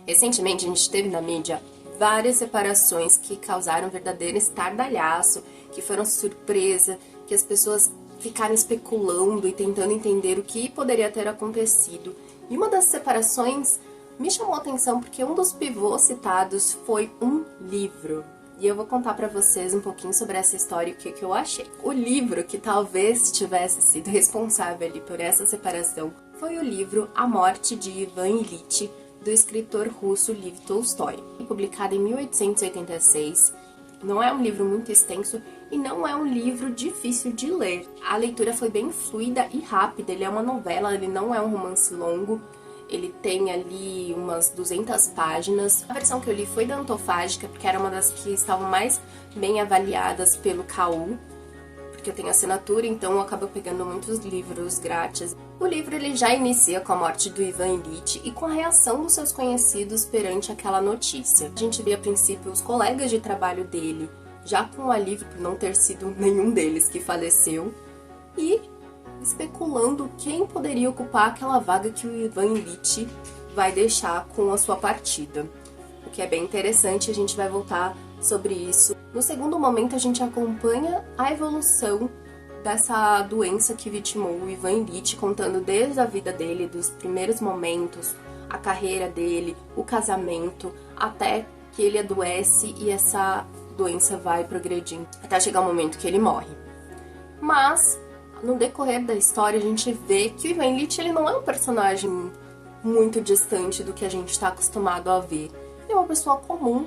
Recentemente a gente teve na mídia várias separações que causaram verdadeiro estardalhaço, que foram surpresa, que as pessoas ficaram especulando e tentando entender o que poderia ter acontecido. E uma das separações me chamou a atenção porque um dos pivôs citados foi um livro. E eu vou contar pra vocês um pouquinho sobre essa história e o que eu achei. O livro que talvez tivesse sido responsável ali por essa separação foi o livro A Morte de Ivan Ilitch, do escritor russo Lev Tolstói, publicado em 1886. Não é um livro muito extenso e não é um livro difícil de ler. A leitura foi bem fluida e rápida, ele é uma novela, ele não é um romance longo. Ele tem ali umas 200 páginas. A versão que eu li foi da Antofágica, porque era uma das que estavam mais bem avaliadas pelo KU, porque eu tenho assinatura, então eu acabo pegando muitos livros grátis. O livro ele já inicia com a morte do Ivan Ilitch e com a reação dos seus conhecidos perante aquela notícia. A gente vê a princípio os colegas de trabalho dele já com o alívio por não ter sido nenhum deles que faleceu e especulando quem poderia ocupar aquela vaga que o Ivan Ilitch vai deixar com a sua partida. O que é bem interessante, a gente vai voltar sobre isso. No segundo momento, a gente acompanha a evolução dessa doença que vitimou o Ivan Ilitch, contando desde a vida dele, dos primeiros momentos, a carreira dele, o casamento, até que ele adoece e essa doença vai progredindo, até chegar o momento que ele morre. Mas no decorrer da história, a gente vê que o Ivan Ilitch ele não é um personagem muito distante do que a gente está acostumado a ver. Ele é uma pessoa comum,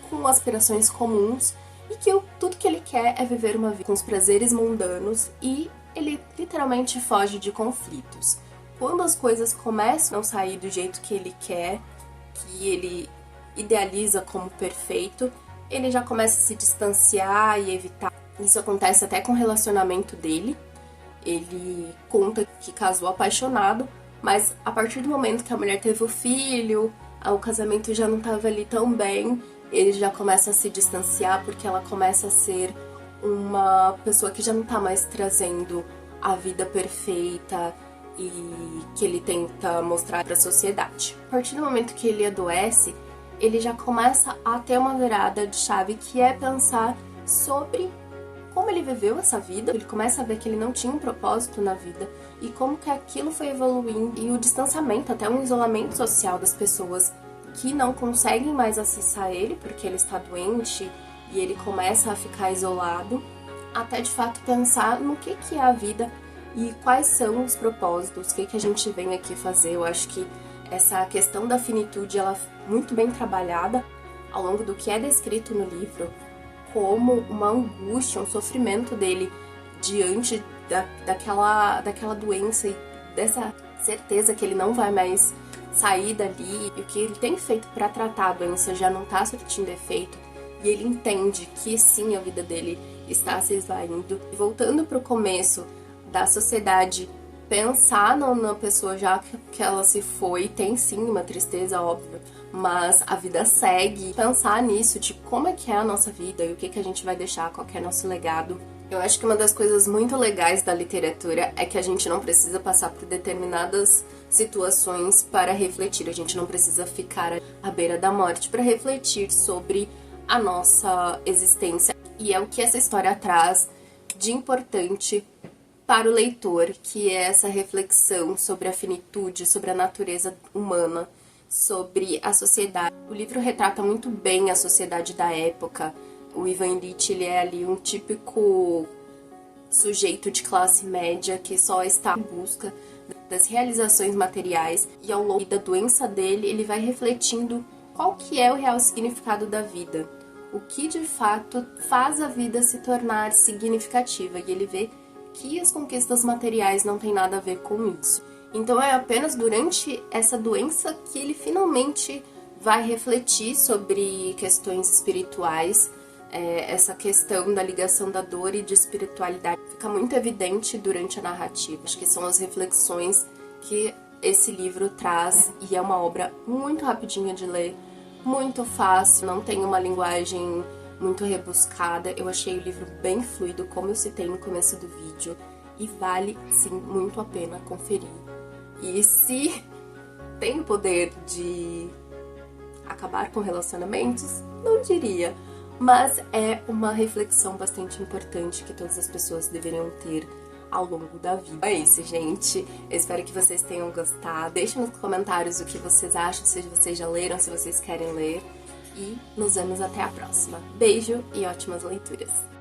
com aspirações comuns, e que tudo que ele quer é viver uma vida com os prazeres mundanos, e ele literalmente foge de conflitos. Quando as coisas começam a sair do jeito que ele quer, que ele idealiza como perfeito, ele já começa a se distanciar e evitar. Isso acontece até com o relacionamento dele. Ele conta que casou apaixonado, mas a partir do momento que a mulher teve o filho, o casamento já não estava ali tão bem, ele já começa a se distanciar porque ela começa a ser uma pessoa que já não está mais trazendo a vida perfeita e que ele tenta mostrar para a sociedade. A partir do momento que ele adoece, ele já começa a ter uma virada de chave que é pensar sobre como ele viveu essa vida. Ele começa a ver que ele não tinha um propósito na vida e como que aquilo foi evoluindo e o distanciamento, até um isolamento social das pessoas que não conseguem mais acessar ele porque ele está doente e ele começa a ficar isolado, até de fato pensar no que é a vida e quais são os propósitos, o que a gente vem aqui fazer. Eu acho que essa questão da finitude ela é muito bem trabalhada ao longo do que é descrito no livro, como uma angústia, um sofrimento dele diante daquela doença e dessa certeza que ele não vai mais sair dali e o que ele tem feito para tratar a doença já não está surtindo efeito e ele entende que sim, a vida dele está se esvaindo. Voltando para o começo da sociedade, pensar na pessoa já que ela se foi, tem sim uma tristeza, óbvio, mas a vida segue. Pensar nisso, de como é que é a nossa vida e o que a gente vai deixar, qual que é nosso legado. Eu acho que uma das coisas muito legais da literatura é que a gente não precisa passar por determinadas situações para refletir. A gente não precisa ficar à beira da morte para refletir sobre a nossa existência. E é o que essa história traz de importante para o leitor, que é essa reflexão sobre a finitude, sobre a natureza humana, sobre a sociedade. O livro retrata muito bem a sociedade da época. O Ivan Ilitch, ele é ali um típico sujeito de classe média que só está em busca das realizações materiais, e ao longo da doença dele, ele vai refletindo qual que é o real significado da vida, o que de fato faz a vida se tornar significativa, e ele vê que as conquistas materiais não têm nada a ver com isso. Então é apenas durante essa doença que ele finalmente vai refletir sobre questões espirituais. Essa questão da ligação da dor e de espiritualidade fica muito evidente durante a narrativa. Acho que são as reflexões que esse livro traz, e é uma obra muito rapidinha de ler, muito fácil, não tem uma linguagem muito rebuscada. Eu achei o livro bem fluido, como eu citei no começo do vídeo, e vale sim muito a pena conferir. E se tem o poder de acabar com relacionamentos? Não diria. Mas é uma reflexão bastante importante que todas as pessoas deveriam ter ao longo da vida. É isso, gente. Eu espero que vocês tenham gostado. Deixem nos comentários o que vocês acham, se vocês já leram, se vocês querem ler. E nos vemos até a próxima. Beijo e ótimas leituras!